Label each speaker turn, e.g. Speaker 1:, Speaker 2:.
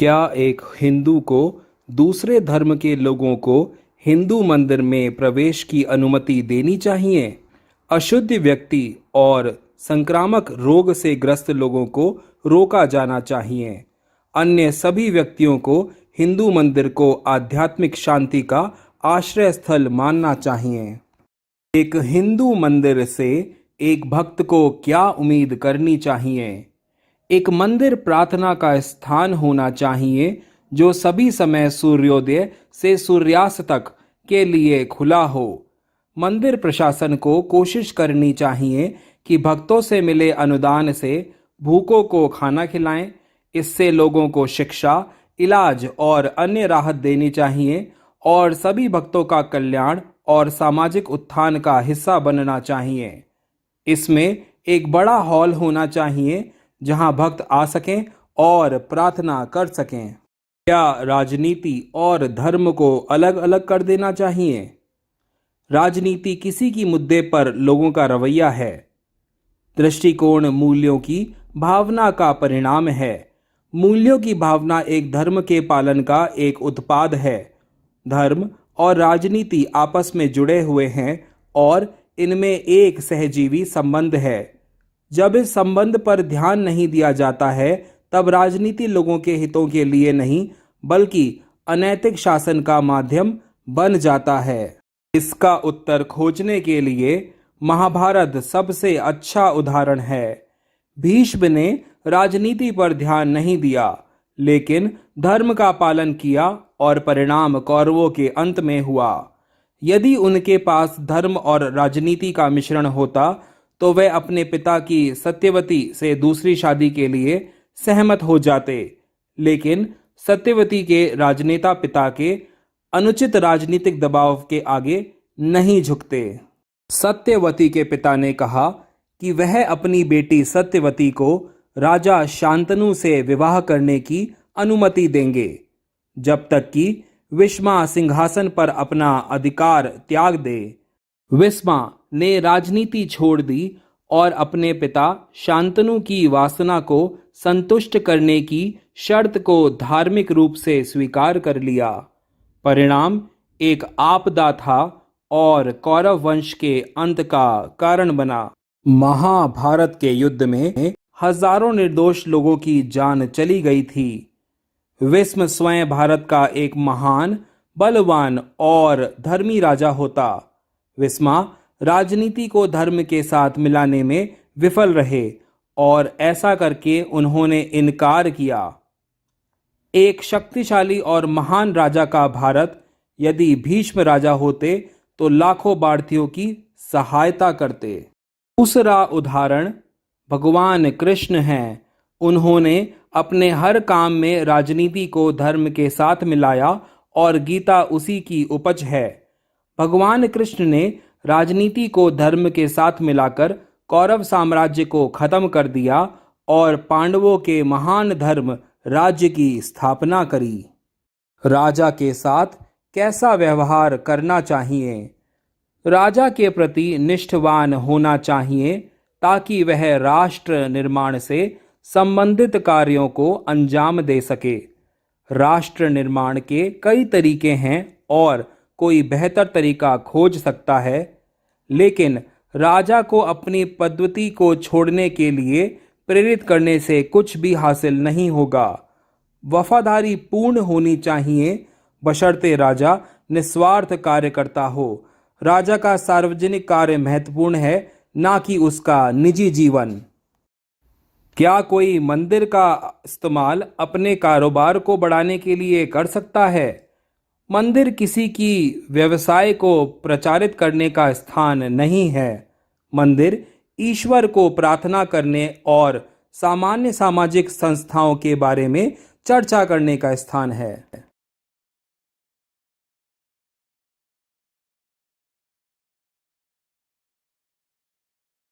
Speaker 1: क्या एक हिंदू को दूसरे धर्म के लोगों को हिंदू मंदिर में प्रवेश की अनुमति देनी चाहिए? अशुद्ध व्यक्ति और संक्रामक रोग से ग्रस्त लोगों को रोका जाना चाहिए। अन्य सभी व्यक्तियों को हिंदू मंदिर को आध्यात्मिक शांति का आश्रय स्थल मानना चाहिए। एक हिंदू मंदिर से एक भक्त को क्या उम्मीद करनी चाहिए? एक मंदिर प्रार्थना का स्थान होना चाहिए जो सभी समय सूर्योदय से सूर्यास्त तक के लिए खुला हो। मंदिर प्रशासन को कोशिश करनी चाहिए कि भक्तों से मिले अनुदान से भूखों को खाना खिलाएं। इससे लोगों को शिक्षा, इलाज और अन्य राहत देनी चाहिए और सभी भक्तों का कल्याण और सामाजिक उत्थान का हिस्सा बनना चाहिए। इसमें एक बड़ा हॉल होना चाहिए जहां भक्त आ सकें और प्रार्थना कर सकें। क्या राजनीति और धर्म को अलग अलग कर देना चाहिए? राजनीति किसी की मुद्दे पर लोगों का रवैया है। दृष्टिकोण मूल्यों की भावना का परिणाम है। मूल्यों की भावना एक धर्म के पालन का एक उत्पाद है। धर्म और राजनीति आपस में जुड़े हुए हैं और इनमें एक सहजीवी संबंध है। जब इस संबंध पर ध्यान नहीं दिया जाता है तब राजनीति लोगों के हितों के लिए नहीं बल्कि अनैतिक शासन का माध्यम बन जाता है। इसका उत्तर खोजने के लिए महाभारत सबसे अच्छा उदाहरण है। भीष्म ने राजनीति पर ध्यान नहीं दिया लेकिन धर्म का पालन किया और परिणाम कौरवों के अंत में हुआ। यदि उनके पास धर्म और राजनीति का मिश्रण होता तो वे अपने पिता की सत्यवती से दूसरी शादी के लिए सहमत हो जाते, लेकिन सत्यवती के राजनेता पिता के अनुचित राजनीतिक दबाव के आगे नहीं झुकते। सत्यवती के पिता ने कहा कि वह अपनी बेटी सत्यवती को राजा शांतनु से विवाह करने की अनुमति देंगे जब तक कि विष्मा सिंहासन पर अपना अधिकार त्याग दे। विष्मा ने राजनीति छोड़ दी और अपने पिता शांतनु की वासना को संतुष्ट करने की शर्त को धार्मिक रूप से स्वीकार कर लिया। परिणाम एक आपदा था और कौरव वंश के अंत का कारण बना। महाभारत के युद्ध में हजारों निर्दोष लोगों की जान चली गई थी। विष्म स्वयं भारत का एक महान, बलवान और धर्मी राजा होता। विष्मा राजनीति को धर्म के साथ मिलाने में विफल रहे और ऐसा करके उन्होंने इनकार किया। एक शक्तिशाली और महान राजा का भारत यदि भीष्म राजा होते तो लाखों बाढ़तियों की सहायता करते। दूसरा उदाहरण भगवान कृष्ण हैं। उन्होंने अपने हर काम में राजनीति को धर्म के साथ मिलाया और गीता उसी की उपज है। भगवान कृष्ण ने राजनीति को धर्म के साथ मिलाकर कौरव साम्राज्य को खत्म कर दिया और पांडवों के महान धर्म राज्य की स्थापना करी। राजा के साथ कैसा व्यवहार करना चाहिए? राजा के प्रति निष्ठावान होना चाहिए ताकि वह राष्ट्र निर्माण से संबंधित कार्यों को अंजाम दे सके। राष्ट्र निर्माण के कई तरीके हैं और कोई बेहतर तरीका खोज सकता है, लेकिन राजा को अपनी पद्धति को छोड़ने के लिए प्रेरित करने से कुछ भी हासिल नहीं होगा। वफादारी पूर्ण होनी चाहिए बशर्ते राजा निस्वार्थ कार्य करता हो। राजा का सार्वजनिक कार्य महत्वपूर्ण है, ना कि उसका निजी जीवन। क्या कोई मंदिर का इस्तेमाल अपने कारोबार को बढ़ाने के लिए कर सकता है? मंदिर किसी की व्यवसाय को प्रचारित करने का स्थान नहीं है। मंदिर ईश्वर को प्रार्थना करने और सामान्य सामाजिक संस्थाओं के बारे में चर्चा करने का स्थान है।